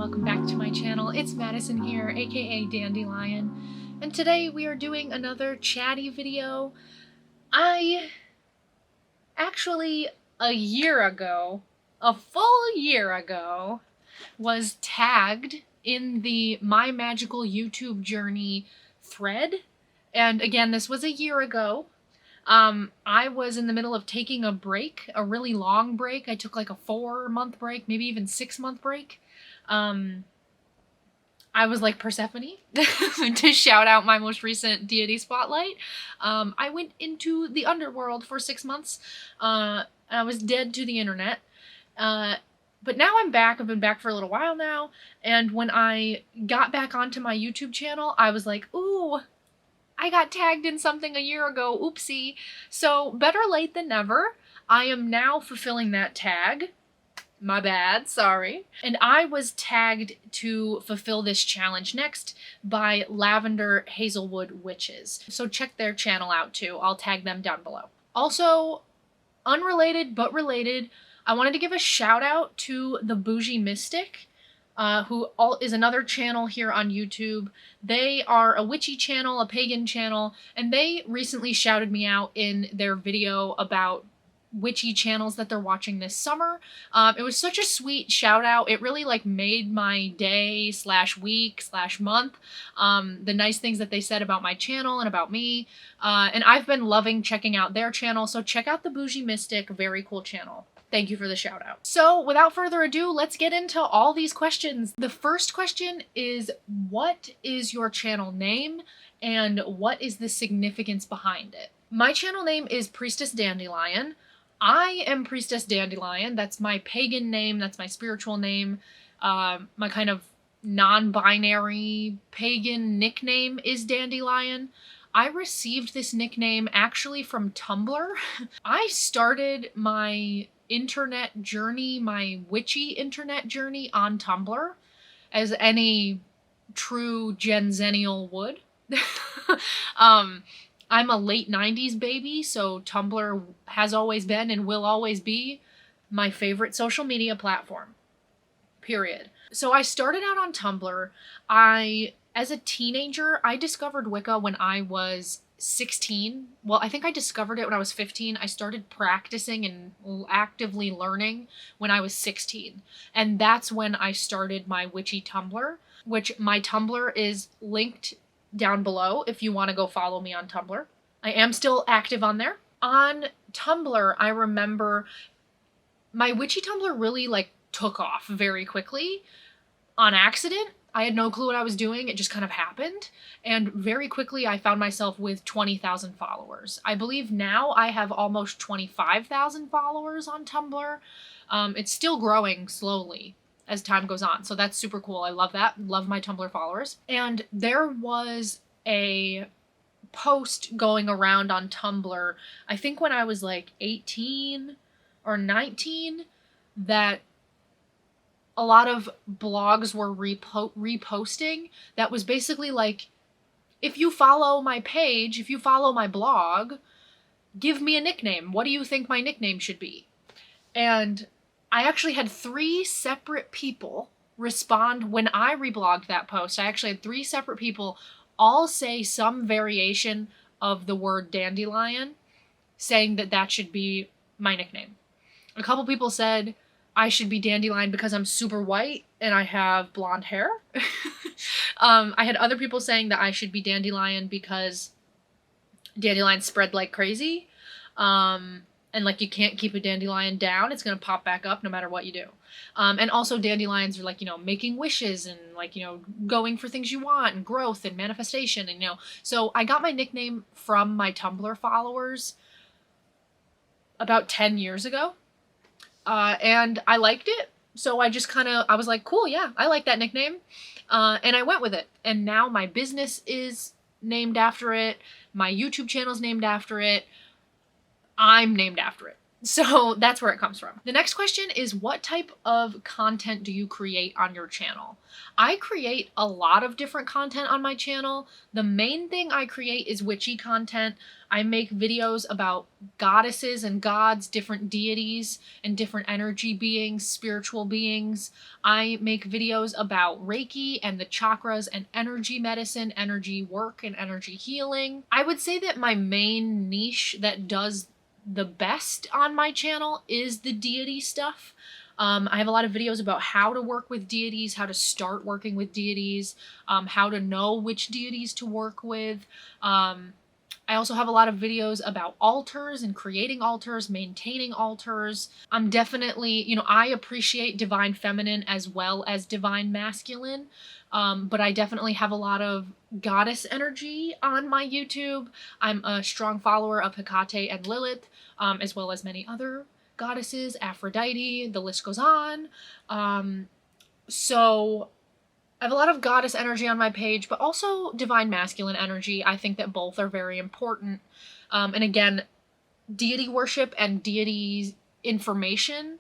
welcome back to my channel. It's Madison here, aka Dandelion, and today we are doing another chatty video. I actually, a full year ago, was tagged in the My Magical YouTube Journey thread, and again, this was a year ago. I was in the middle of taking a break, a really long break. I took like a 4-month break, maybe even 6-month break. I was like Persephone to shout out my most recent deity spotlight. I went into the underworld for 6 months. I was dead to the internet. But now I'm back. I've been back for a little while now. And when I got back onto my YouTube channel, I was like, ooh, I got tagged in something a year ago, oopsie. So better late than never. I am now fulfilling that tag. My bad, sorry. And I was tagged to fulfill this challenge next by Lavender Hazelwood Witches. So check their channel out too. I'll tag them down below. Also, unrelated but related, I wanted to give a shout out to the Bougie Mystic, who is another channel here on YouTube. They are a witchy channel, a pagan channel, and they recently shouted me out in their video about witchy channels that they're watching this summer. It was such a sweet shout out. It really like made my day / week / month. The nice things that they said about my channel and about me. And I've been loving checking out their channel. So check out the Bougie Mystic, very cool channel. Thank you for the shout out. So without further ado, let's get into all these questions. The first question is, what is your channel name and what is the significance behind it? My channel name is Priestess Dandelion. I am Priestess Dandelion. That's my pagan name. That's my spiritual name. My kind of non-binary pagan nickname is Dandelion. I received this nickname actually from Tumblr. I started my internet journey, my witchy internet journey on Tumblr, as any true Gen Zennial would. I'm a late 90s baby, so Tumblr has always been and will always be my favorite social media platform. Period. So I started out on Tumblr. As a teenager, I discovered Wicca when I was 16. Well, I think I discovered it when I was 15. I started practicing and actively learning when I was 16. And that's when I started my witchy Tumblr, which my Tumblr is linked down below if you want to go follow me on Tumblr. I am still active on there. On Tumblr, I remember my witchy Tumblr really like took off very quickly on accident. I had no clue what I was doing. It just kind of happened. And very quickly I found myself with 20,000 followers. I believe now I have almost 25,000 followers on Tumblr. It's still growing slowly as time goes on. So that's super cool. I love that. Love my Tumblr followers. And there was a post going around on Tumblr, I think when I was like 18 or 19, that a lot of blogs were reposting that was basically like, if you follow my page, if you follow my blog, give me a nickname. What do you think my nickname should be? And I actually had 3 separate people respond when I reblogged that post. I actually had 3 separate people all say some variation of the word dandelion, saying that that should be my nickname. A couple people said I should be Dandelion because I'm super white and I have blonde hair. I had other people saying that I should be Dandelion because dandelions spread like crazy. And like you can't keep a dandelion down. It's going to pop back up no matter what you do. And also dandelions are like, making wishes and like, going for things you want and growth and manifestation. And, so I got my nickname from my Tumblr followers about 10 years ago. And I liked it. So I just I was like, cool, yeah, I like that nickname. And I went with it. And now my business is named after it. My YouTube channel is named after it. I'm named after it. So that's where it comes from. The next question is, what type of content do you create on your channel? I create a lot of different content on my channel. The main thing I create is witchy content. I make videos about goddesses and gods, different deities and different energy beings, spiritual beings. I make videos about Reiki and the chakras and energy medicine, energy work, and energy healing. I would say that my main niche that does the best on my channel is the deity stuff. I have a lot of videos about how to work with deities, how to start working with deities, how to know which deities to work with. I also have a lot of videos about altars and creating altars, maintaining altars. I'm definitely, I appreciate divine feminine as well as divine masculine. But I definitely have a lot of goddess energy on my YouTube. I'm a strong follower of Hecate and Lilith, as well as many other goddesses, Aphrodite, the list goes on. So I have a lot of goddess energy on my page, but also divine masculine energy. I think that both are very important. And again, deity worship and deity information,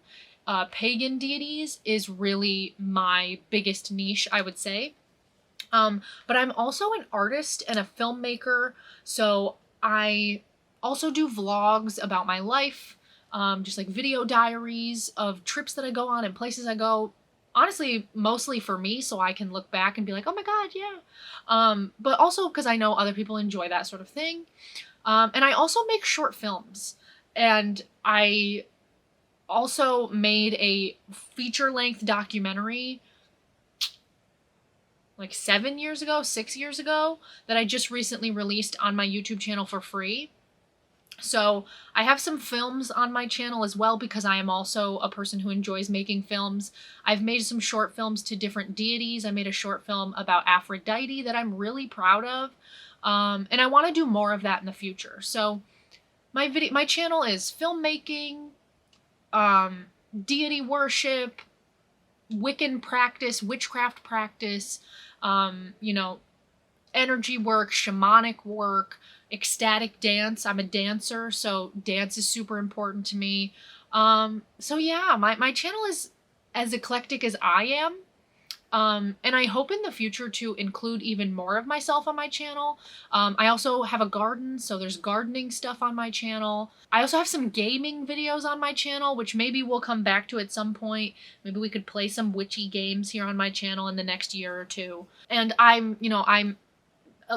pagan deities, is really my biggest niche, I would say. But I'm also an artist and a filmmaker, so I also do vlogs about my life, just like video diaries of trips that I go on and places I go. Honestly, mostly for me, so I can look back and be like, oh my god, yeah. But also because I know other people enjoy that sort of thing. And I also make short films. And I also made a feature-length documentary like 7 years ago, 6 years ago, that I just recently released on my YouTube channel for free. So I have some films on my channel as well because I am also a person who enjoys making films. I've made some short films to different deities. I made a short film about Aphrodite that I'm really proud of. And I want to do more of that in the future. So my channel is filmmaking, deity worship, Wiccan practice, witchcraft practice, energy work, shamanic work, ecstatic dance. I'm a dancer, so dance is super important to me. So yeah, my channel is as eclectic as I am. And I hope in the future to include even more of myself on my channel. I also have a garden, so there's gardening stuff on my channel. I also have some gaming videos on my channel, which maybe we'll come back to at some point. Maybe we could play some witchy games here on my channel in the next year or two. And I'm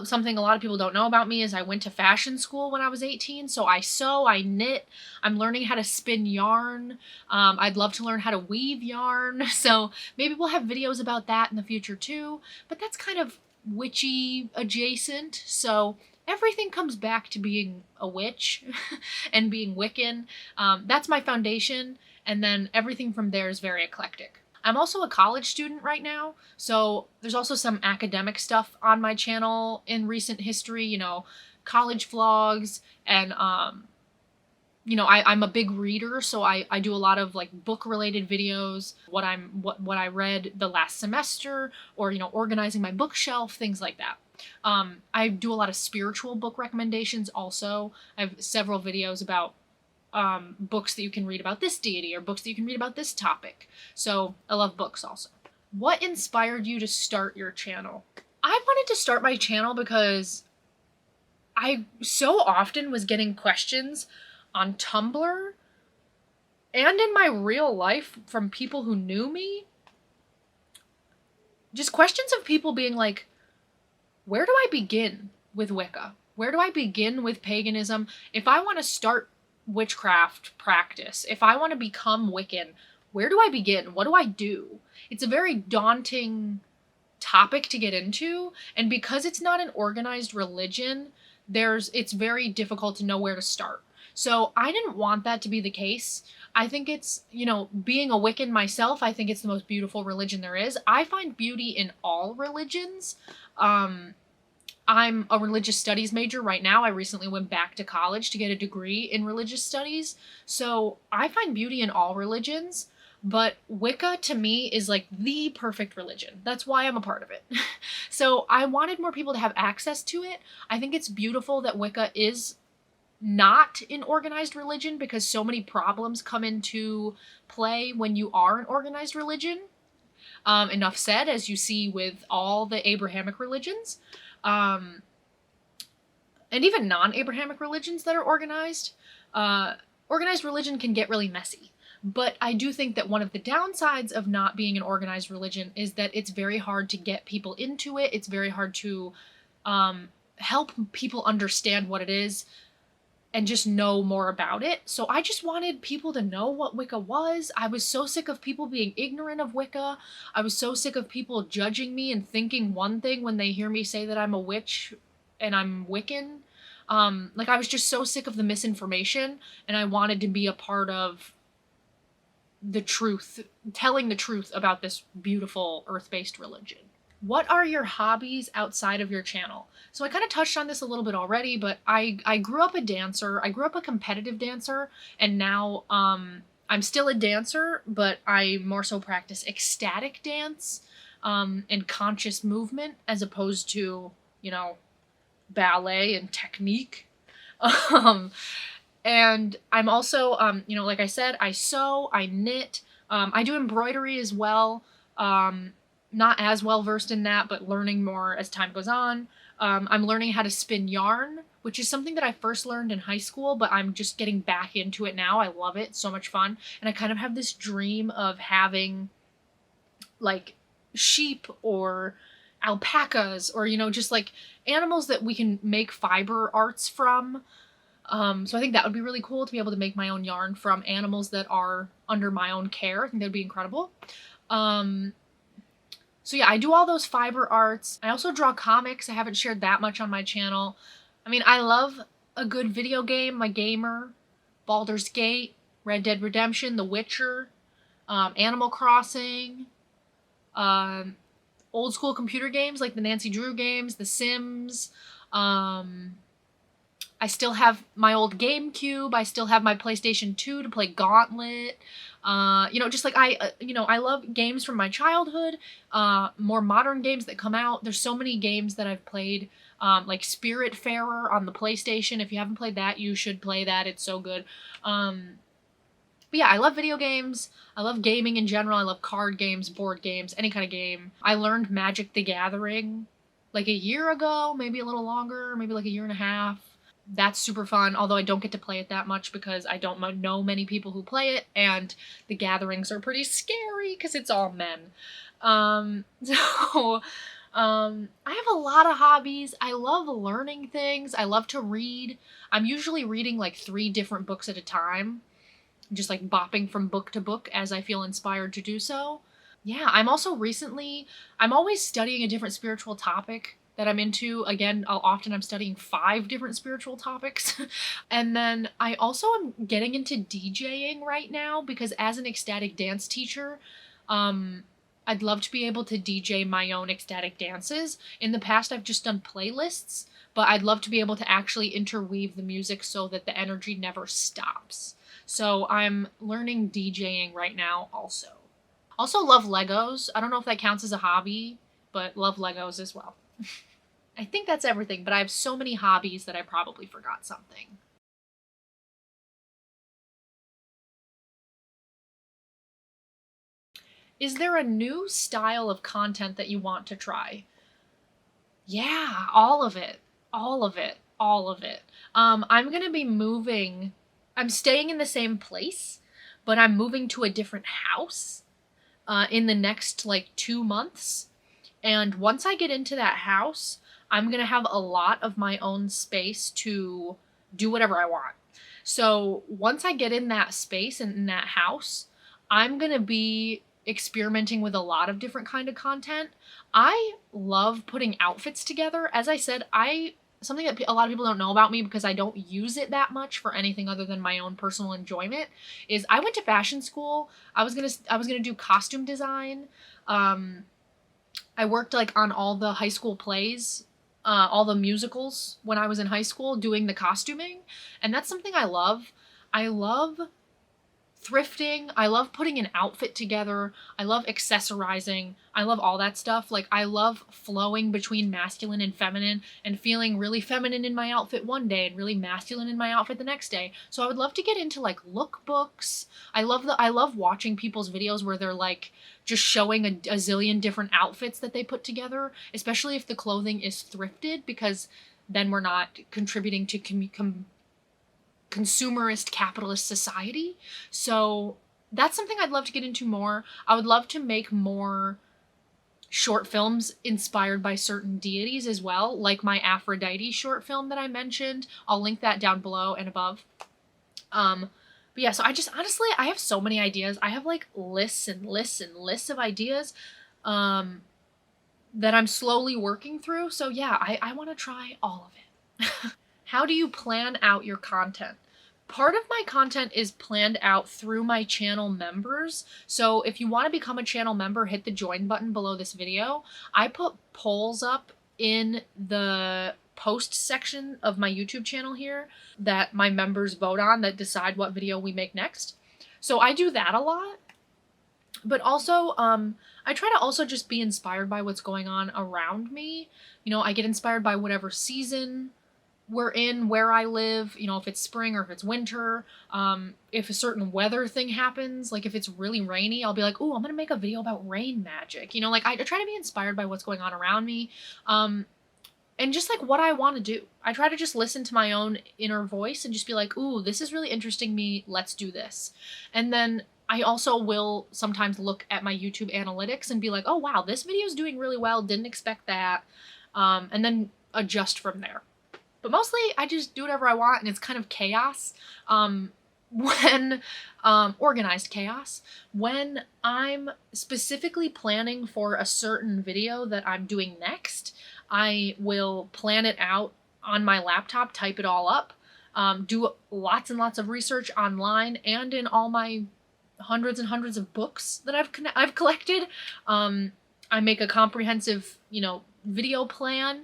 something a lot of people don't know about me is I went to fashion school when I was 18. So I sew, I knit, I'm learning how to spin yarn. I'd love to learn how to weave yarn. So maybe we'll have videos about that in the future too. But that's kind of witchy adjacent. So everything comes back to being a witch and being Wiccan. That's my foundation. And then everything from there is very eclectic. I'm also a college student right now, so there's also some academic stuff on my channel in recent history, college vlogs, and I'm a big reader, so I do a lot of like book related videos, what I read the last semester, or organizing my bookshelf, things like that. I do a lot of spiritual book recommendations also. I have several videos about books that you can read about this deity or books that you can read about this topic. So I love books also. What inspired you to start your channel? I wanted to start my channel because I so often was getting questions on Tumblr and in my real life from people who knew me. Just questions of people being like, where do I begin with Wicca? Where do I begin with paganism? If I want to start witchcraft practice, if I want to become Wiccan, where do I begin? What do I do? It's a very daunting topic to get into, and because it's not an organized religion, it's very difficult to know where to start. So I didn't want that to be the case. I think it's, being a Wiccan myself, I think it's the most beautiful religion there is. I find beauty in all religions. I'm a religious studies major right now. I recently went back to college to get a degree in religious studies. So I find beauty in all religions, but Wicca to me is like the perfect religion. That's why I'm a part of it. So I wanted more people to have access to it. I think it's beautiful that Wicca is not in organized religion, because so many problems come into play when you are an organized religion. Enough said, as you see with all the Abrahamic religions, and even non-Abrahamic religions that are organized. Organized religion can get really messy. But I do think that one of the downsides of not being an organized religion is that it's very hard to get people into it. It's very hard to help people understand what it is and just know more about it. So I just wanted people to know what Wicca was. I was so sick of people being ignorant of Wicca. I was so sick of people judging me and thinking one thing when they hear me say that I'm a witch and I'm Wiccan. Like, I was just so sick of the misinformation, and I wanted to be a part of the truth, telling the truth about this beautiful earth-based religion. What are your hobbies outside of your channel? So I kind of touched on this a little bit already, but I grew up a dancer. I grew up a competitive dancer, and now I'm still a dancer, but I more so practice ecstatic dance and conscious movement as opposed to, you know, ballet and technique. And I'm also, you know, like I said, I sew, I knit, I do embroidery as well. Not as well versed in that, but learning more as time goes on. I'm learning how to spin yarn, which is something that I first learned in high school, but I'm just getting back into it now. I love it. It's so much fun. And I kind of have this dream of having like sheep or alpacas, or, you know, just like animals that we can make fiber arts from. So I think that would be really cool to be able to make my own yarn from animals that are under my own care. I think that'd be incredible. So yeah, I do all those fiber arts. I also draw comics. I haven't shared that much on my channel. I mean, I love a good video game. I'm a gamer. Baldur's Gate, Red Dead Redemption, The Witcher, Animal Crossing, old school computer games like the Nancy Drew games, The Sims. I still have my old GameCube. I still have my PlayStation 2 to play Gauntlet. You know, just like I love games from my childhood, more modern games that come out. There's so many games that I've played, like Spiritfarer on the PlayStation. If you haven't played that, you should play that. It's so good. But yeah, I love video games. I love gaming in general. I love card games, board games, any kind of game. I learned Magic the Gathering like a year ago, maybe a little longer, maybe like a year and a half. That's super fun, although I don't get to play it that much because I don't know many people who play it, and the gatherings are pretty scary because it's all men. So I have a lot of hobbies. I love learning things. I love to read. I'm usually reading like 3 different books at a time, just like bopping from book to book as I feel inspired to do so. Yeah, I'm always studying a different spiritual topic that I'm into. Again, I'm studying 5 different spiritual topics. And then I also am getting into DJing right now because as an ecstatic dance teacher, I'd love to be able to DJ my own ecstatic dances. In the past, I've just done playlists, but I'd love to be able to actually interweave the music so that the energy never stops. So I'm learning DJing right now also. Also love Legos. I don't know if that counts as a hobby, but love Legos as well. I think that's everything, but I have so many hobbies that I probably forgot something. Is there a new style of content that you want to try? Yeah, all of it. All of it. All of it. I'm going to be moving. I'm staying in the same place, but I'm moving to a different house in the next like 2 months. And once I get into that house, I'm going to have a lot of my own space to do whatever I want. So once I get in that space and in that house, I'm going to be experimenting with a lot of different kind of content. I love putting outfits together. As I said, something that a lot of people don't know about me because I don't use it that much for anything other than my own personal enjoyment is I went to fashion school. I was going to do costume design. I worked like on all the high school plays, all the musicals when I was in high school doing the costuming. And that's something I love. I love thrifting. I love putting an outfit together. I love accessorizing. I love all that stuff. Like, I love flowing between masculine and feminine and feeling really feminine in my outfit one day and really masculine in my outfit the next day. So I would love to get into like lookbooks. I love watching people's videos where they're like just showing a zillion different outfits that they put together, especially if the clothing is thrifted, because then we're not contributing to consumerist capitalist society. So that's something I'd love to get into more. I would love to make more short films inspired by certain deities as well, like my Aphrodite short film that I mentioned. I'll link that down below and above. But yeah, so I just, honestly, I have so many ideas. I have like lists and lists and lists of ideas that I'm slowly working through. So yeah, I want to try all of it. How do you plan out your content? Part of my content is planned out through my channel members. So if you want to become a channel member, hit the join button below this video. I put polls up in the post section of my YouTube channel here that my members vote on that decide what video we make next. So I do that a lot. But also, I try to also just be inspired by what's going on around me. You know, I get inspired by whatever season we're in, where I live, you know, if it's spring or if it's winter, if a certain weather thing happens, like if it's really rainy, I'll be like, oh, I'm gonna make a video about rain magic. You know, like I try to be inspired by what's going on around me, and just like what I want to do. I try to just listen to my own inner voice and just be like, ooh, this is really interesting me, let's do this. And then I also will sometimes look at my YouTube analytics and be like, oh wow, this video is doing really well, didn't expect that, and then adjust from there. But mostly I just do whatever I want, and it's kind of chaos. Organized chaos. When I'm specifically planning for a certain video that I'm doing next, I will plan it out on my laptop, type it all up, do lots and lots of research online and in all my hundreds and hundreds of books that I've collected. I make a comprehensive, you know, video plan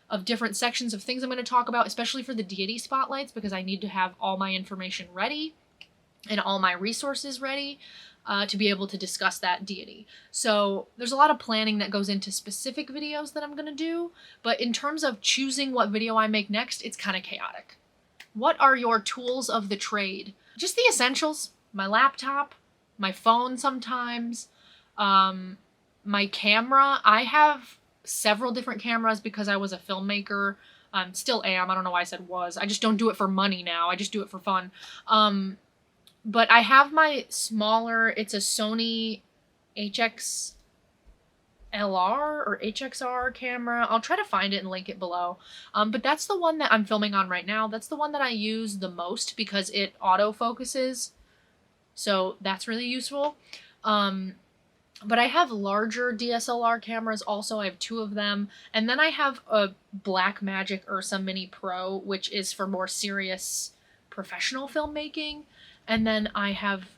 of different sections of things I'm going to talk about, especially for the deity spotlights, because I need to have all my information ready and all my resources ready to be able to discuss that deity. So there's a lot of planning that goes into specific videos that I'm going to do, but in terms of choosing what video I make next, it's kind of chaotic. What are your tools of the trade? Just the essentials. My laptop, my phone sometimes, my camera. I have several different cameras because I was a filmmaker. Still am. I don't know why I said was. I just don't do it for money now. I just do it for fun. But I have my smaller, it's a Sony HXLR or HXR camera. I'll try to find it and link it below. But that's the one that I'm filming on right now. That's the one that I use the most because it autofocuses. So that's really useful. But I have larger DSLR cameras also. I have 2 of them. And then I have a Blackmagic Ursa Mini Pro, which is for more serious professional filmmaking. And then I have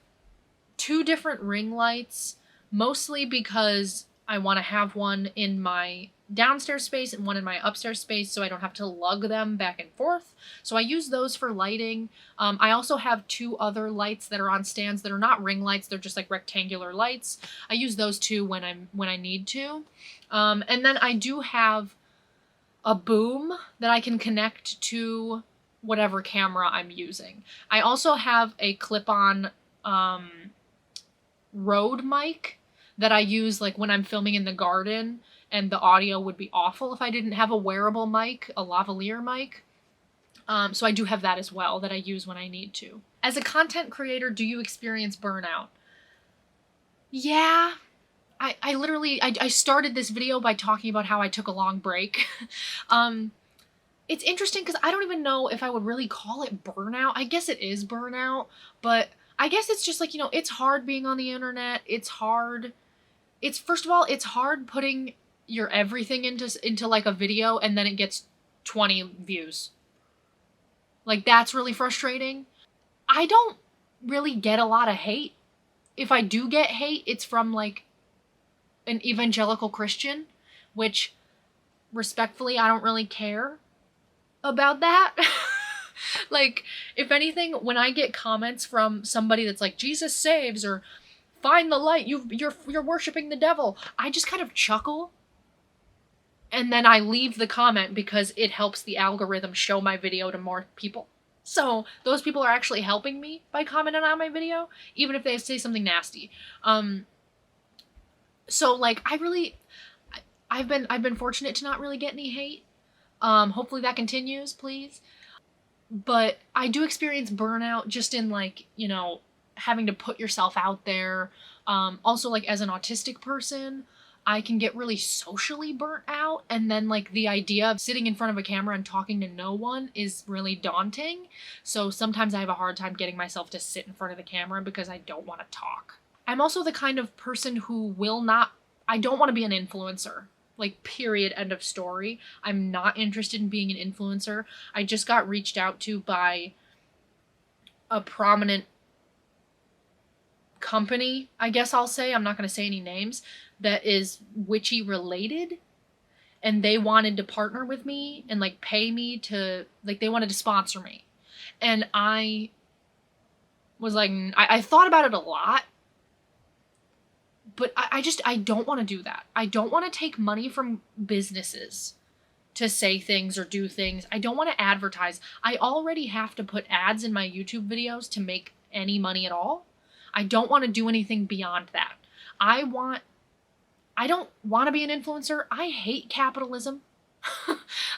2 different ring lights, mostly because I want to have one in my downstairs space and one in my upstairs space so I don't have to lug them back and forth. So I use those for lighting. I also have 2 other lights that are on stands that are not ring lights, they're just like rectangular lights. I use those too when I need to. And then I do have a boom that I can connect to whatever camera I'm using. I also have a clip-on Rode mic that I use like when I'm filming in the garden, and the audio would be awful if I didn't have a wearable mic, a lavalier mic. So I do have that as well that I use when I need to. As a content creator, do you experience burnout? Yeah. I literally started this video by talking about how I took a long break. It's interesting because I don't even know if I would really call it burnout. I guess it is burnout, but I guess it's just like, you know, it's hard being on the internet. It's hard. First of all, it's hard putting your everything into like a video and then it gets 20 views. Like, that's really frustrating. I don't really get a lot of hate. If I do get hate, it's from like an evangelical Christian, which respectfully, I don't really care about that. Like, if anything, when I get comments from somebody that's like, Jesus saves, or find the light, you're worshiping the devil, I just kind of chuckle, and then I leave the comment because it helps the algorithm show my video to more people. So those people are actually helping me by commenting on my video, even if they say something nasty. So like I've been fortunate to not really get any hate. Hopefully that continues, please. But I do experience burnout just in like, having to put yourself out there. Also, like, as an autistic person, I can get really socially burnt out, and then like the idea of sitting in front of a camera and talking to no one is really daunting. So sometimes I have a hard time getting myself to sit in front of the camera because I don't want to talk. I'm also the kind of person who I don't want to be an influencer. Like, period, end of story. I'm not interested in being an influencer. I just got reached out to by a prominent company, I guess I'll say, I'm not going to say any names, that is witchy related, and they wanted to partner with me and like pay me to, like, they wanted to sponsor me. And I was like, I thought about it a lot, but I don't want to do that. I don't want to take money from businesses to say things or do things. I don't want to advertise. I already have to put ads in my YouTube videos to make any money at all. I don't want to do anything beyond that. I don't want to be an influencer. I hate capitalism.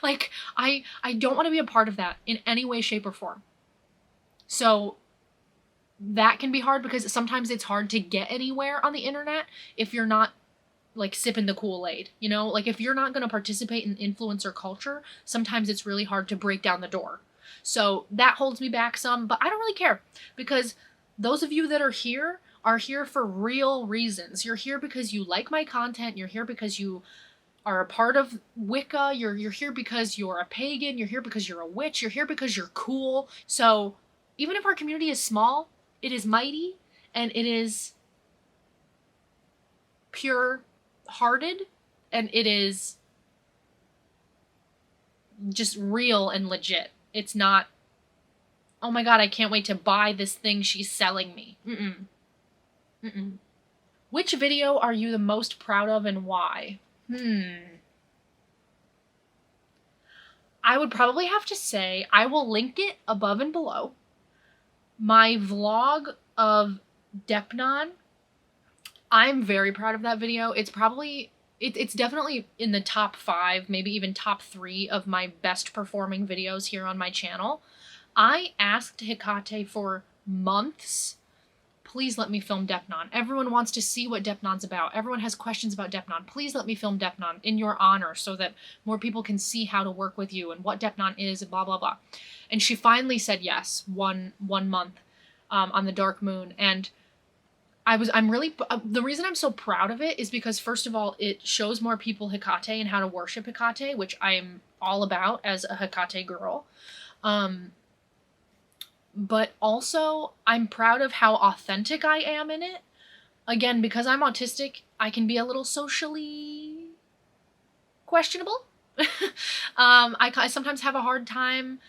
Like, I don't want to be a part of that in any way, shape, or form. So that can be hard because sometimes it's hard to get anywhere on the internet if you're not like sipping the Kool-Aid, Like, if you're not going to participate in influencer culture, sometimes it's really hard to break down the door. So that holds me back some, but I don't really care, because those of you that are here for real reasons. You're here because you like my content. You're here because you are a part of Wicca. You're here because you're a pagan. You're here because you're a witch. You're here because you're cool. So even if our community is small, it is mighty, and it is pure-hearted, and it is just real and legit. It's not, oh my god, I can't wait to buy this thing she's selling me. Which video are you the most proud of, and why? I would probably have to say, I will link it above and below, my vlog of Depnon. I'm very proud of that video. It's definitely in the top 5, maybe even top 3 of my best performing videos here on my channel. I asked Hecate for months, please let me film Depnon. Everyone wants to see what Depnon's about. Everyone has questions about Depnon. Please let me film Depnon in your honor so that more people can see how to work with you and what Depnon is and blah, blah, blah. And she finally said yes one month on the dark moon. And I'm really, the reason I'm so proud of it is because, first of all, it shows more people Hecate and how to worship Hecate, which I am all about as a Hecate girl. But also, I'm proud of how authentic I am in it. Again, because I'm autistic, I can be a little socially questionable. I sometimes have a hard time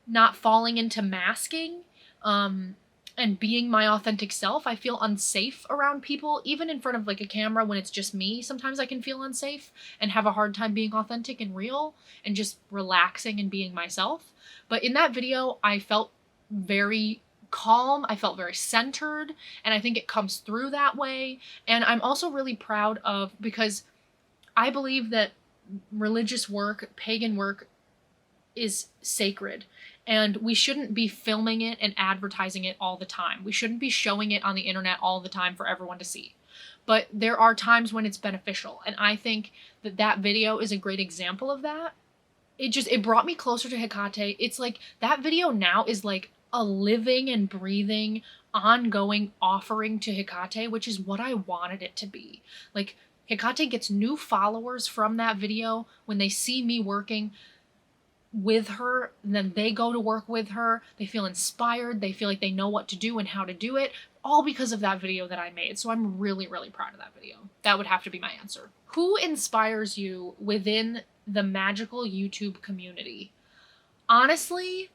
not falling into masking and being my authentic self. I feel unsafe around people, even in front of like a camera when it's just me. Sometimes I can feel unsafe and have a hard time being authentic and real and just relaxing and being myself. But in that video, I felt very calm. I felt very centered, and I think it comes through that way. And I'm also really proud of, because I believe that religious work, pagan work, is sacred, and we shouldn't be filming it and advertising it all the time. We shouldn't be showing it on the internet all the time for everyone to see. But there are times when it's beneficial, and I think that that video is a great example of that. It brought me closer to Hecate. It's like that video now is like a living and breathing, ongoing offering to Hecate, which is what I wanted it to be. Like, Hecate gets new followers from that video when they see me working with her, and then they go to work with her. They feel inspired. They feel like they know what to do and how to do it, all because of that video that I made. So I'm really, really proud of that video. That would have to be my answer. Who inspires you within the magical YouTube community? Honestly,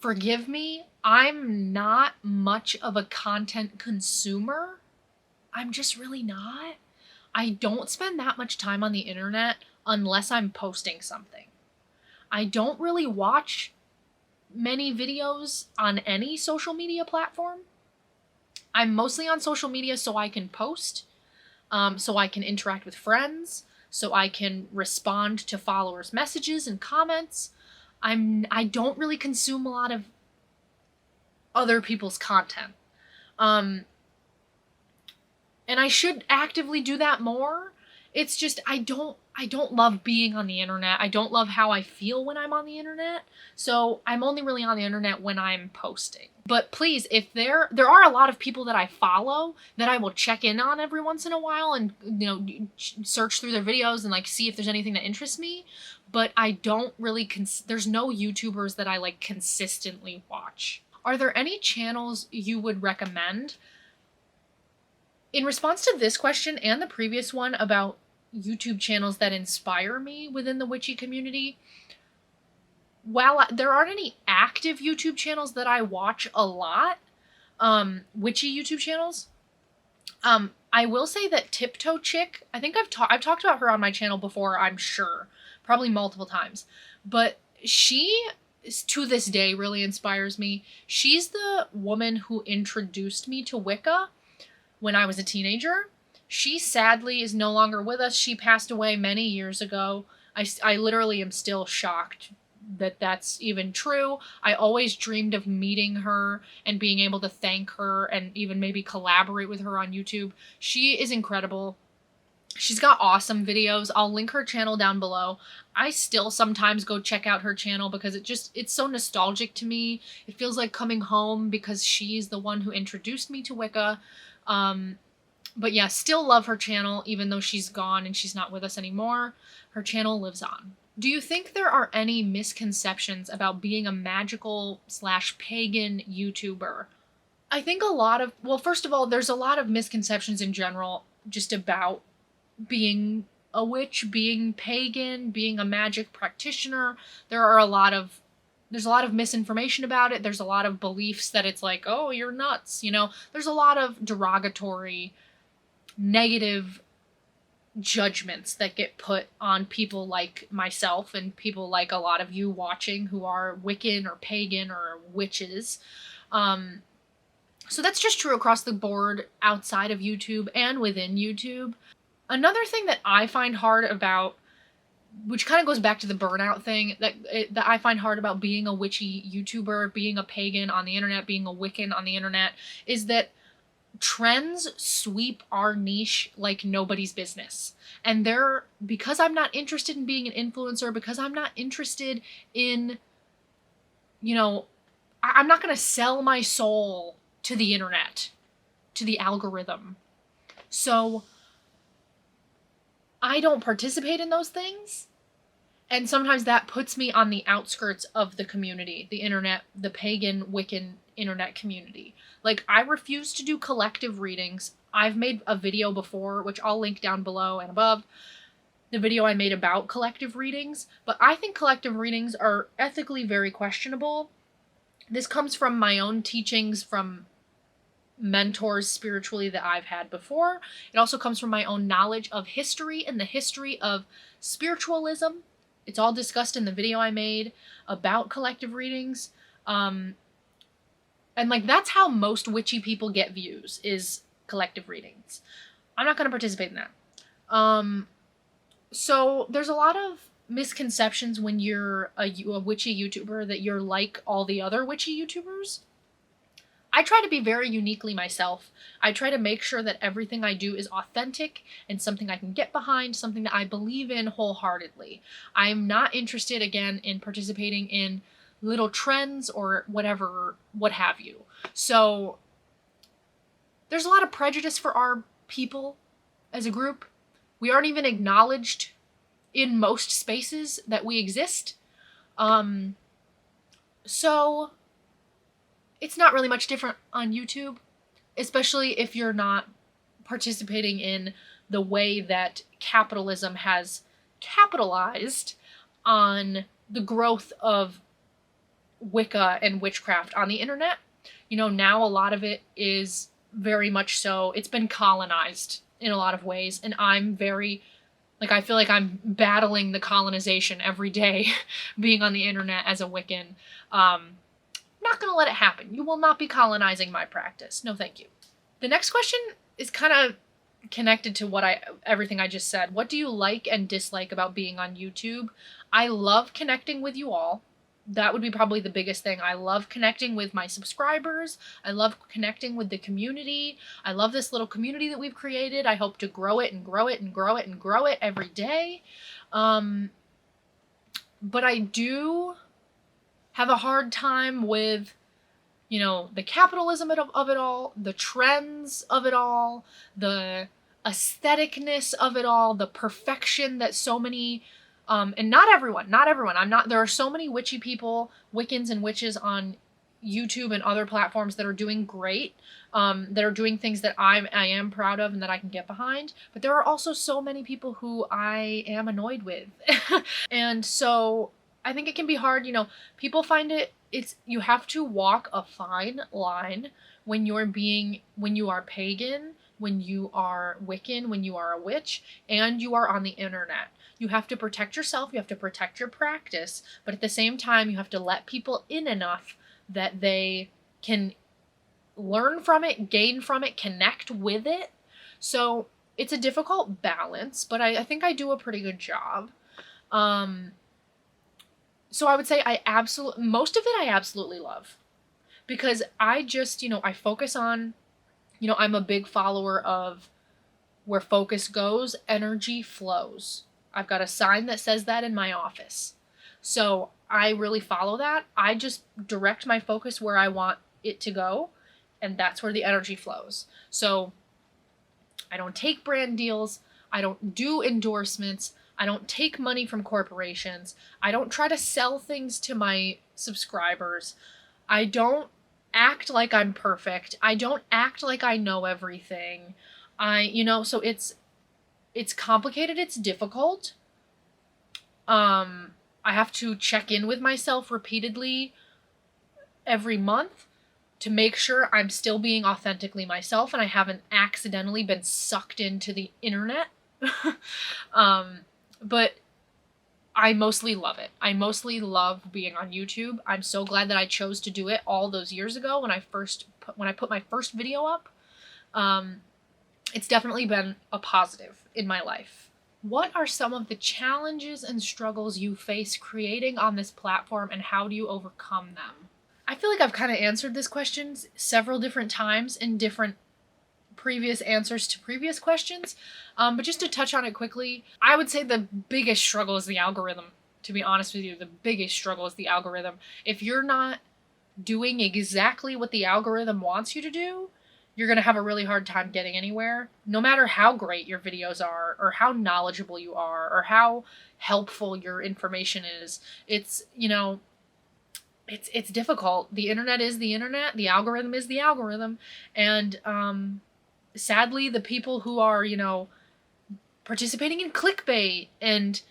Forgive me, I'm not much of a content consumer. I'm just really not. I don't spend that much time on the internet unless I'm posting something. I don't really watch many videos on any social media platform. I'm mostly on social media so I can post, so I can interact with friends, so I can respond to followers' messages and comments. I don't really consume a lot of other people's content. Um, and I should actively do that more. It's just I don't love being on the internet. I don't love how I feel when I'm on the internet. So I'm only really on the internet when I'm posting. But please, if there are a lot of people that I follow that I will check in on every once in a while and search through their videos and like see if there's anything that interests me, but I don't really there's no YouTubers that I like consistently watch. Are there any channels you would recommend? In response to this question and the previous one about YouTube channels that inspire me within the witchy community, while there aren't any active YouTube channels that I watch a lot, witchy YouTube channels, I will say that Tiptoe Chick, I think I've talked about her on my channel before, I'm sure, probably multiple times, but she to this day really inspires me. She's the woman who introduced me to Wicca when I was a teenager. She sadly is no longer with us. She passed away many years ago. I literally am still shocked that that's even true. I always dreamed of meeting her and being able to thank her and even maybe collaborate with her on YouTube. She is incredible. She's got awesome videos. I'll link her channel down below. I still sometimes go check out her channel because it's so nostalgic to me. It feels like coming home because she's the one who introduced me to Wicca. But yeah, still love her channel even though she's gone and she's not with us anymore. Her channel lives on. Do you think there are any misconceptions about being a magical / pagan YouTuber? I think well, first of all, there's a lot of misconceptions in general just about being a witch, being pagan, being a magic practitioner. There's a lot of misinformation about it. There's a lot of beliefs that it's like, oh, you're nuts. There's a lot of derogatory, negative judgments that get put on people like myself and people like a lot of you watching who are Wiccan or pagan or witches. So that's just true across the board outside of YouTube and within YouTube. Another thing that I find hard about, which kind of goes back to the burnout thing, that I find hard about being a witchy YouTuber, being a pagan on the internet, being a Wiccan on the internet, is that trends sweep our niche like nobody's business. And because I'm not interested in being an influencer, because I'm not interested in, I'm not going to sell my soul to the internet, to the algorithm. So I don't participate in those things. And sometimes that puts me on the outskirts of the community, the internet, the pagan Wiccan internet community. Like, I refuse to do collective readings. I've made a video before, which I'll link down below and above, the video I made about collective readings, but I think collective readings are ethically very questionable. This comes from my own teachings from mentors spiritually that I've had before. It also comes from my own knowledge of history and the history of spiritualism. It's all discussed in the video I made about collective readings. And that's how most witchy people get views, is collective readings. I'm not going to participate in that. So there's a lot of misconceptions when you're a witchy YouTuber that you're like all the other witchy YouTubers. I try to be very uniquely myself. I try to make sure that everything I do is authentic and something I can get behind, something that I believe in wholeheartedly. I'm not interested, again, in participating in little trends or whatever, what have you. So there's a lot of prejudice for our people as a group. We aren't even acknowledged in most spaces that we exist. So it's not really much different on YouTube, especially if you're not participating in the way that capitalism has capitalized on the growth of Wicca and witchcraft on the internet. You know, now a lot of it is very much so, it's been colonized in a lot of ways, and I'm very, like, I feel like I'm battling the colonization every day being on the internet as a Wiccan. Not gonna let it happen. You will not be colonizing my practice. No, thank you. The next question is kind of connected to everything I just said. What do you like and dislike about being on YouTube? I love connecting with you all. That would be probably the biggest thing. I love connecting with my subscribers. I love connecting with the community. I love this little community that we've created. I hope to grow it and grow it and grow it and grow it every day. But I do have a hard time with, you know, the capitalism of it all, the trends of it all, the aestheticness of it all, the perfection that so many, and not everyone, there are so many witchy people, Wiccans and witches on YouTube and other platforms that are doing great, that are doing things that I am proud of and that I can get behind. But there are also so many people who I am annoyed with. And so I think it can be hard, you know, people find you have to walk a fine line when you are pagan, when you are Wiccan, when you are a witch, and you are on the internet. You have to protect yourself, you have to protect your practice, but at the same time, you have to let people in enough that they can learn from it, gain from it, connect with it. So it's a difficult balance, but I think I do a pretty good job. So I would say most of it I absolutely love, because I just, you know, I focus on, you know, I'm a big follower of where focus goes, energy flows. I've got a sign that says that in my office. So I really follow that. I just direct my focus where I want it to go, and that's where the energy flows. So I don't take brand deals. I don't do endorsements. I don't take money from corporations. I don't try to sell things to my subscribers. I don't act like I'm perfect. I don't act like I know everything. So it's complicated, it's difficult. I have to check in with myself repeatedly every month to make sure I'm still being authentically myself and I haven't accidentally been sucked into the internet. But I mostly love it. I mostly love being on YouTube. I'm so glad that I chose to do it all those years ago when I put my first video up. It's definitely been a positive in my life. What are some of the challenges and struggles you face creating on this platform, and how do you overcome them? I feel like I've kind of answered this question several different times in different previous answers to previous questions. But just to touch on it quickly, I would say the biggest struggle is the algorithm. To be honest with you, the biggest struggle is the algorithm. If you're not doing exactly what the algorithm wants you to do, you're going to have a really hard time getting anywhere, no matter how great your videos are, or how knowledgeable you are, or how helpful your information is. It's, you know, it's difficult. The internet is the internet. The algorithm is the algorithm. And sadly, the people who are, you know, participating in clickbait and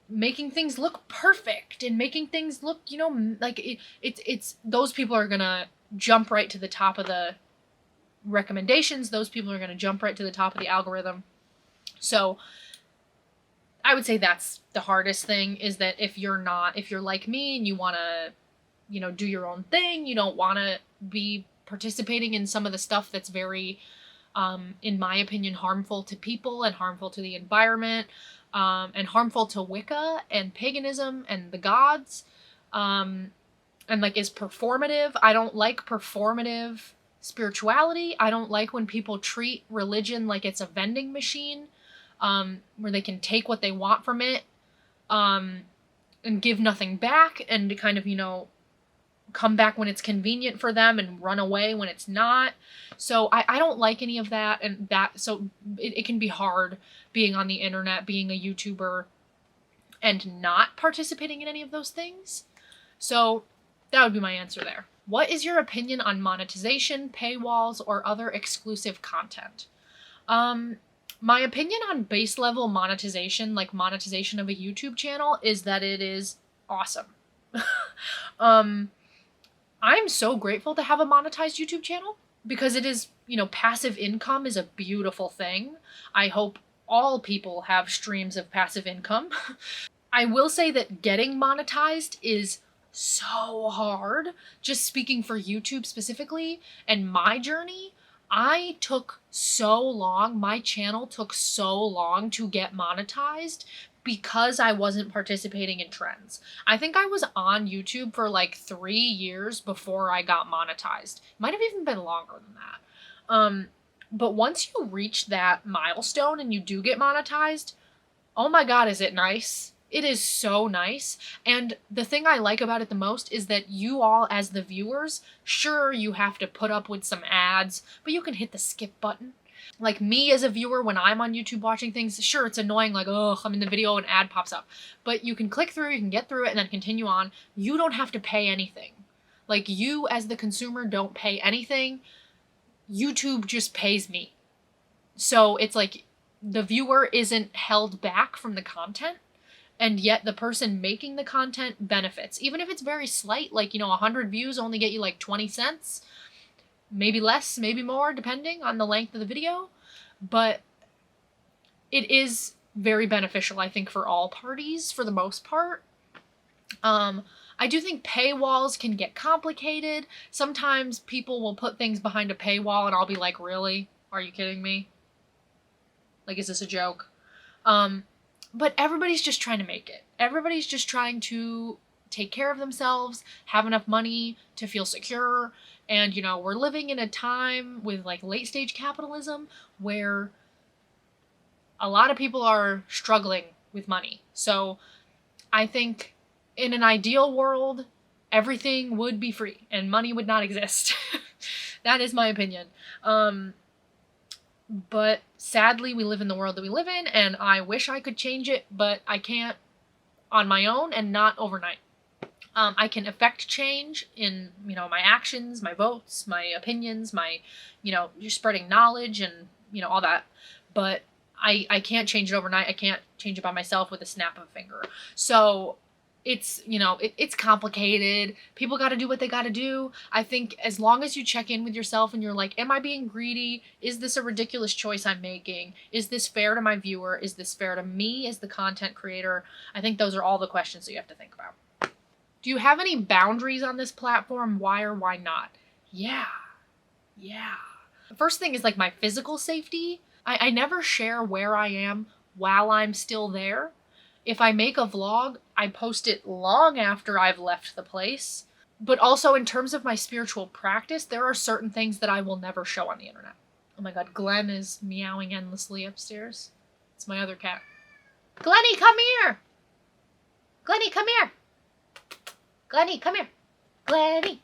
making things look perfect and making things look, you know, like it's those people are going to jump right to the top of the recommendations. Those people are going to jump right to the top of the algorithm. So I would say that's the hardest thing, is that if you're like me and you want to, you know, do your own thing, you don't want to be participating in some of the stuff that's very, in my opinion, harmful to people and harmful to the environment, and harmful to Wicca and paganism and the gods, and like is performative. I don't like performative spirituality. I don't like when people treat religion like it's a vending machine, where they can take what they want from it, and give nothing back, and to kind of, you know, come back when it's convenient for them and run away when it's not. So I don't like any of that, and so it can be hard being on the internet, being a YouTuber, and not participating in any of those things. So that would be my answer there. What is your opinion on monetization, paywalls, or other exclusive content? My opinion on base level monetization, like monetization of a YouTube channel, is that it is awesome. I'm so grateful to have a monetized YouTube channel because it is, passive income is a beautiful thing. I hope all people have streams of passive income. I will say that getting monetized is so hard. Just speaking for YouTube specifically and my journey, I took so long, my channel took so long to get monetized because I wasn't participating in trends. I think I was on YouTube for like 3 years before I got monetized. Might have even been longer than that. But once you reach that milestone and you do get monetized, oh my God, is it nice? It is so nice. And the thing I like about it the most is that you all, as the viewers, sure, you have to put up with some ads, but you can hit the skip button. Like me as a viewer, when I'm on YouTube watching things, sure, it's annoying, like, oh, I'm in the video, an ad pops up. But you can click through, you can get through it, and then continue on. You don't have to pay anything. Like, you as the consumer don't pay anything. YouTube just pays me. So it's like the viewer isn't held back from the content, and yet the person making the content benefits. Even if it's very slight, like, 100 views only get you like 20 cents, maybe less, maybe more, depending on the length of the video. But it is very beneficial, I think, for all parties, for the most part. I do think paywalls can get complicated. Sometimes people will put things behind a paywall and I'll be like, really? Are you kidding me? Like, is this a joke? But everybody's just trying to make it. Everybody's just trying to take care of themselves, have enough money to feel secure. And, we're living in a time with like late stage capitalism where a lot of people are struggling with money. So I think in an ideal world, everything would be free and money would not exist. That is my opinion. But sadly, we live in the world that we live in, and I wish I could change it, but I can't on my own and not overnight. I can affect change in, my actions, my votes, my opinions, my, just spreading knowledge and, all that. But I can't change it overnight. I can't change it by myself with a snap of a finger. So it's, it's complicated. People got to do what they got to do. I think as long as you check in with yourself and you're like, am I being greedy? Is this a ridiculous choice I'm making? Is this fair to my viewer? Is this fair to me as the content creator? I think those are all the questions that you have to think about. Do you have any boundaries on this platform? Why or why not? Yeah. The first thing is like my physical safety. I never share where I am while I'm still there. If I make a vlog, I post it long after I've left the place. But also in terms of my spiritual practice, there are certain things that I will never show on the internet. Oh my God, Glenn is meowing endlessly upstairs. It's my other cat. Glenny, come here! Glenny, come here! Glenny, come here! Glenny!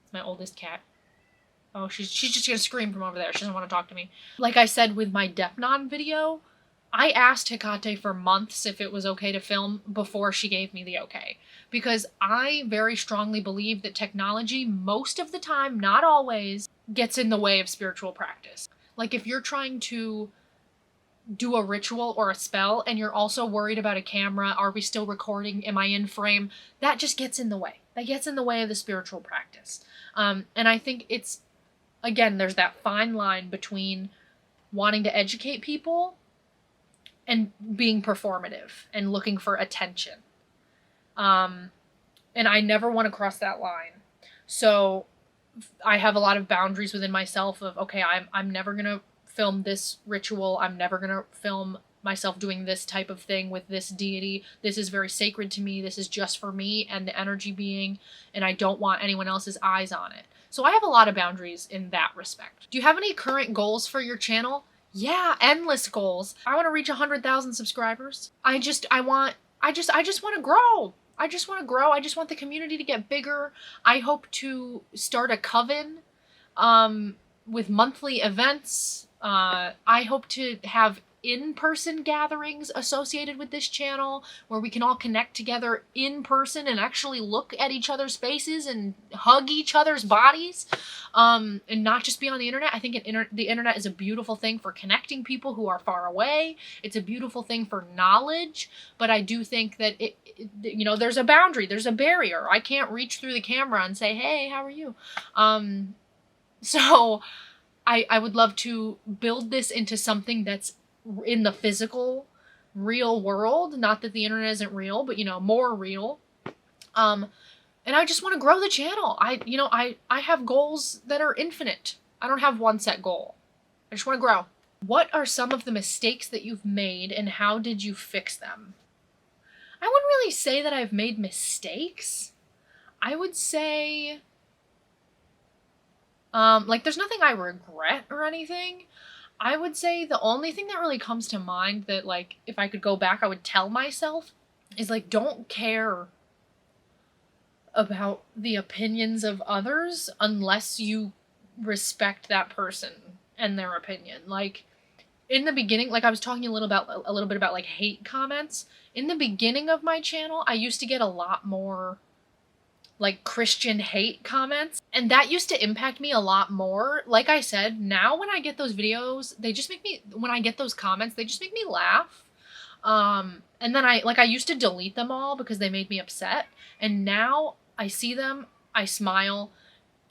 It's my oldest cat. Oh, she's just gonna scream from over there. She doesn't want to talk to me. Like I said with my Depnon video, I asked Hecate for months if it was okay to film before she gave me the okay. Because I very strongly believe that technology, most of the time, not always, gets in the way of spiritual practice. Like if you're trying to do a ritual or a spell and you're also worried about a camera, are we still recording, am I in frame, that just gets in the way. That gets in the way of the spiritual practice. And I think it's, again, there's that fine line between wanting to educate people and being performative and looking for attention. And I never want to cross that line. So I have a lot of boundaries within myself of, okay, I'm never going to film this ritual. I'm never going to film myself doing this type of thing with this deity. This is very sacred to me. This is just for me and the energy being, and I don't want anyone else's eyes on it. So I have a lot of boundaries in that respect. Do you have any current goals for your channel? Yeah, endless goals. I want to reach 100,000 subscribers. I just want to grow. I just want to grow. I just want the community to get bigger. I hope to start a coven with monthly events. I hope to have in-person gatherings associated with this channel where we can all connect together in person and actually look at each other's faces and hug each other's bodies, and not just be on the internet. I think the internet is a beautiful thing for connecting people who are far away. It's a beautiful thing for knowledge, but I do think that there's a boundary, there's a barrier. I can't reach through the camera and say, hey, how are you? So I would love to build this into something that's in the physical, real world. Not that the internet isn't real, but more real. And I just want to grow the channel. I have goals that are infinite. I don't have one set goal. I just want to grow. What are some of the mistakes that you've made and how did you fix them? I wouldn't really say that I've made mistakes. I would say, there's nothing I regret or anything. I would say the only thing that really comes to mind that, if I could go back, I would tell myself is, don't care about the opinions of others unless you respect that person and their opinion. In the beginning, I was talking a little bit about hate comments. In the beginning of my channel, I used to get a lot more Christian hate comments, and that used to impact me a lot more. Like I said, now when I get those videos, when I get those comments, they just make me laugh. And then I used to delete them all because they made me upset, and now I see them, I smile,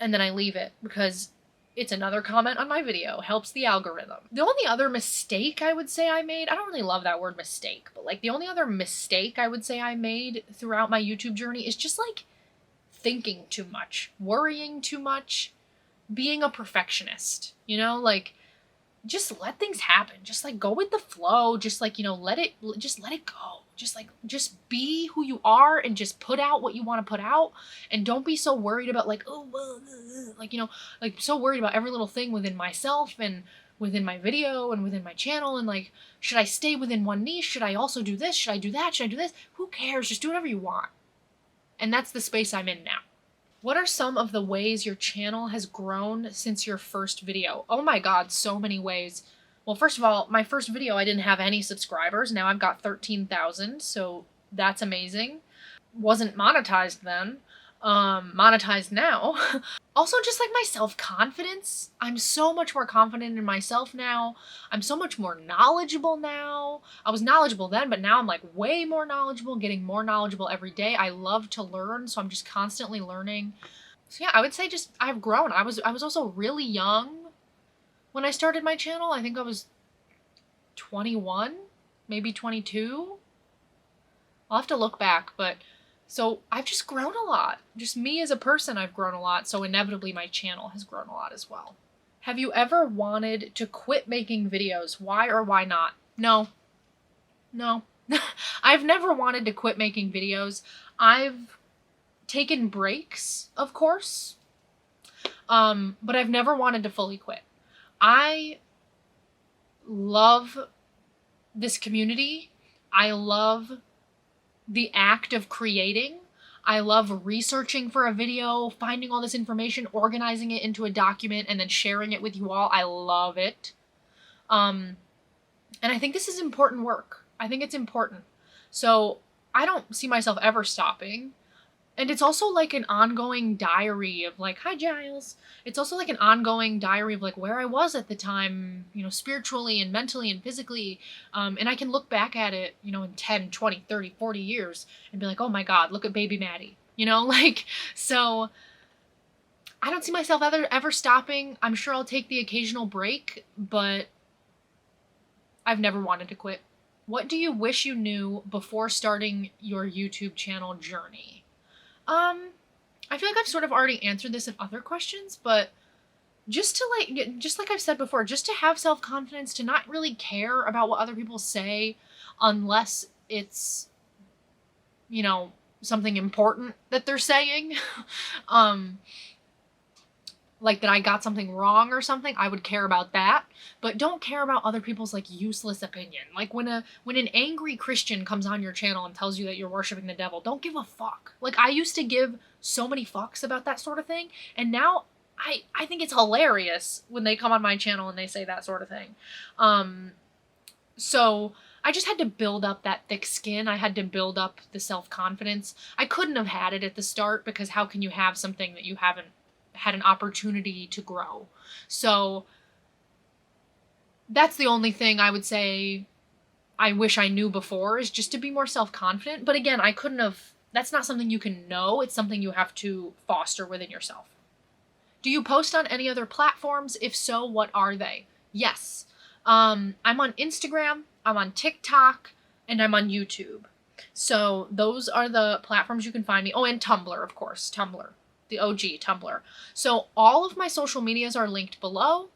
and then I leave it because it's another comment on my video, helps the algorithm. The only other mistake I would say I made, I don't really love that word mistake, but the only other mistake I would say I made throughout my YouTube journey is just thinking too much, worrying too much, being a perfectionist, just let things happen. Just go with the flow. Just let it go. Just be who you are and just put out what you want to put out. And don't be so worried about so worried about every little thing within myself and within my video and within my channel. And should I stay within one niche? Should I also do this? Should I do that? Should I do this? Who cares? Just do whatever you want. And that's the space I'm in now. What are some of the ways your channel has grown since your first video? Oh my God, so many ways. Well, first of all, my first video, I didn't have any subscribers. Now I've got 13,000, so that's amazing. Wasn't monetized then. Monetized now. Also, just my self-confidence. I'm so much more confident in myself now. I'm so much more knowledgeable now. I was knowledgeable then, but now I'm way more knowledgeable, getting more knowledgeable every day. I love to learn, so I'm just constantly learning. So yeah, I would say just I've grown. I was also really young when I started my channel. I think I was 21, maybe 22. I'll have to look back, but so I've just grown a lot. Just me as a person, I've grown a lot. So inevitably my channel has grown a lot as well. Have you ever wanted to quit making videos? Why or why not? No. I've never wanted to quit making videos. I've taken breaks, of course. But I've never wanted to fully quit. I love this community. I love the act of creating. I love researching for a video, finding all this information, organizing it into a document, and then sharing it with you all. I love it. And I think this is important work. I think it's important. So I don't see myself ever stopping. And it's also an ongoing diary of hi, Giles. It's also an ongoing diary of where I was at the time, spiritually and mentally and physically. And I can look back at it, in 10, 20, 30, 40 years and be oh my God, look at baby Maddie, so I don't see myself ever stopping. I'm sure I'll take the occasional break, but I've never wanted to quit. What do you wish you knew before starting your YouTube channel journey? I feel I've sort of already answered this in other questions, but just to just like I've said before, just to have self-confidence, to not really care about what other people say unless it's, something important that they're saying. That I got something wrong or something, I would care about that, but don't care about other people's useless opinion. When an angry Christian comes on your channel and tells you that you're worshiping the devil, don't give a fuck. I used to give so many fucks about that sort of thing, and now I think it's hilarious when they come on my channel and they say that sort of thing. So I just had to build up that thick skin. I had to build up the self-confidence. I couldn't have had it at the start, because how can you have something that you haven't had an opportunity to grow? So that's the only thing I would say I wish I knew before, is just to be more self-confident. But again, I couldn't have, that's not something you can know. It's something you have to foster within yourself. Do you post on any other platforms? If so, what are they? Yes. I'm on Instagram, I'm on TikTok, and I'm on YouTube. So those are the platforms you can find me. Oh, and Tumblr, of course. Tumblr. The OG Tumblr. So all of my social medias are linked below.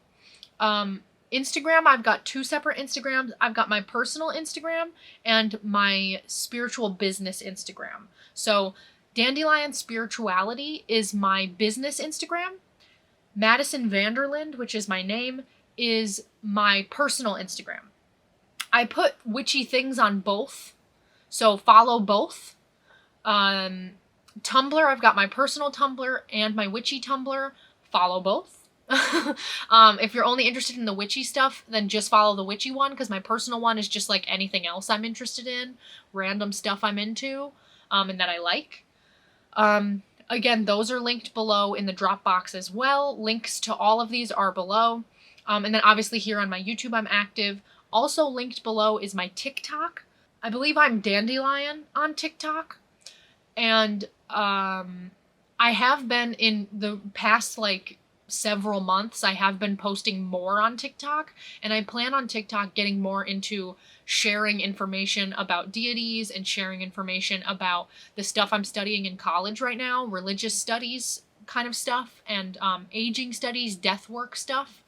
Instagram, I've got 2 separate Instagrams. I've got my personal Instagram and my spiritual business Instagram. So Dandelion Spirituality is my business Instagram. Madison Vanderland, which is my name, is my personal Instagram. I put witchy things on both, so follow both. Tumblr, I've got my personal Tumblr and my witchy Tumblr. Follow both. If you're only interested in the witchy stuff, then just follow the witchy one, because my personal one is just like anything else I'm interested in, random stuff I'm into, and that I like. Again, those are linked below in the Dropbox as well. Links to all of these are below. And then obviously here on my YouTube, I'm active. Also linked below is my TikTok. I believe I'm Dandelion on TikTok. And I have been, in the past like several months, I have been posting more on TikTok, and I plan on TikTok getting more into sharing information about deities and sharing information about the stuff I'm studying in college right now, religious studies kind of stuff, and aging studies, death work stuff.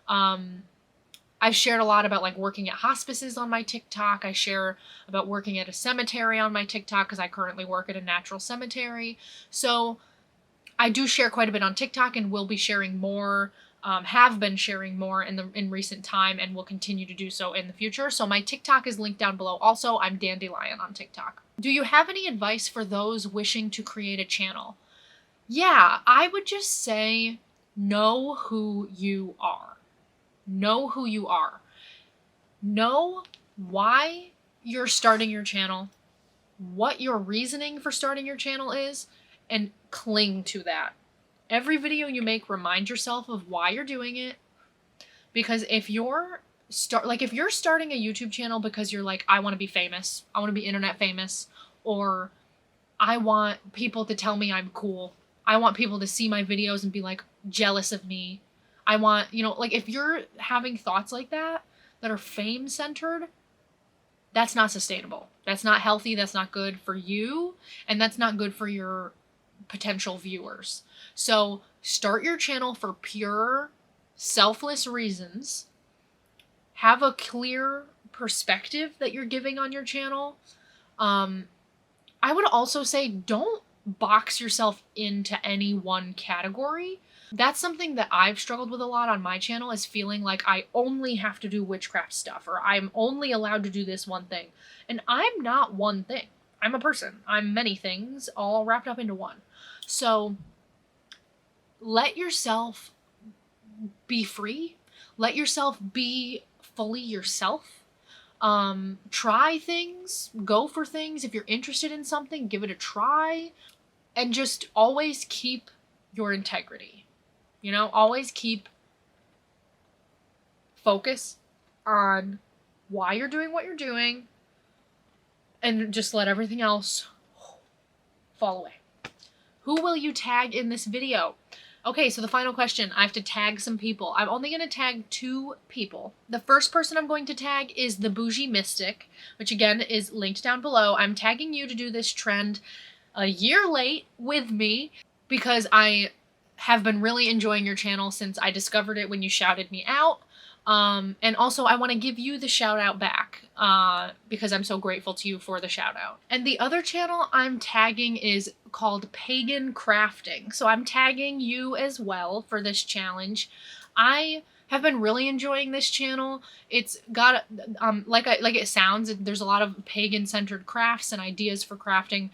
I've shared a lot about like working at hospices on my TikTok. I share about working at a cemetery on my TikTok, because I currently work at a natural cemetery. So I do share quite a bit on TikTok, and will be sharing more, have been sharing more in recent time, and will continue to do so in the future. So my TikTok is linked down below. Also, I'm Dandelion on TikTok. Do you have any advice for those wishing to create a channel? Yeah, I would just say know who you are. Know who you are. Know why you're starting your channel, what your reasoning for starting your channel is, and cling to that. Every video you make, remind yourself of why you're doing it. Because if you're starting a YouTube channel because you're like, I want to be famous, I want to be internet famous, or I want people to tell me I'm cool, I want people to see my videos and be like jealous of me, I want, like, if you're having thoughts like that are fame centered, that's not sustainable. That's not healthy. That's not good for you. And that's not good for your potential viewers. So start your channel for pure, selfless reasons. Have a clear perspective that you're giving on your channel. I would also say don't box yourself into any one category. That's something that I've struggled with a lot on my channel, is feeling like I only have to do witchcraft stuff, or I'm only allowed to do this one thing. And I'm not one thing. I'm a person. I'm many things all wrapped up into one. So let yourself be free. Let yourself be fully yourself. Try things. Go for things. If you're interested in something, give it a try. And just always keep your integrity. Always keep focus on why you're doing what you're doing, and just let everything else fall away. Who will you tag in this video? Okay, so the final question. I have to tag some people. I'm only going to tag 2 people. The first person I'm going to tag is the Bougie Mystic, which again is linked down below. I'm tagging you to do this trend a year late with me, because I have been really enjoying your channel since I discovered it when you shouted me out. And also I want to give you the shout out back, because I'm so grateful to you for the shout out. And the other channel I'm tagging is called Pagan Crafting. So I'm tagging you as well for this challenge. I have been really enjoying this channel. It's got, like it sounds, there's a lot of pagan-centered crafts and ideas for crafting,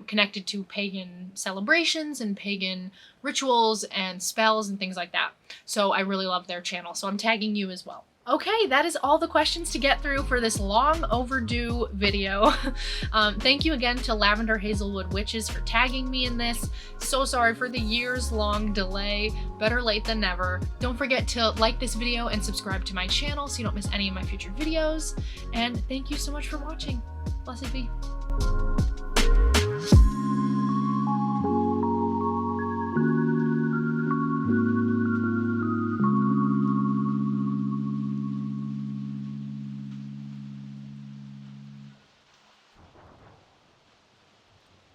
connected to pagan celebrations and pagan rituals and spells and things like that. So I really love their channel. So I'm tagging you as well. Okay, that is all the questions to get through for this long overdue video. Thank you again to Lavender Hazelwood Witches for tagging me in this. So sorry for the years-long delay. Better late than never. Don't forget to like this video and subscribe to my channel so you don't miss any of my future videos. And thank you so much for watching. Blessed be.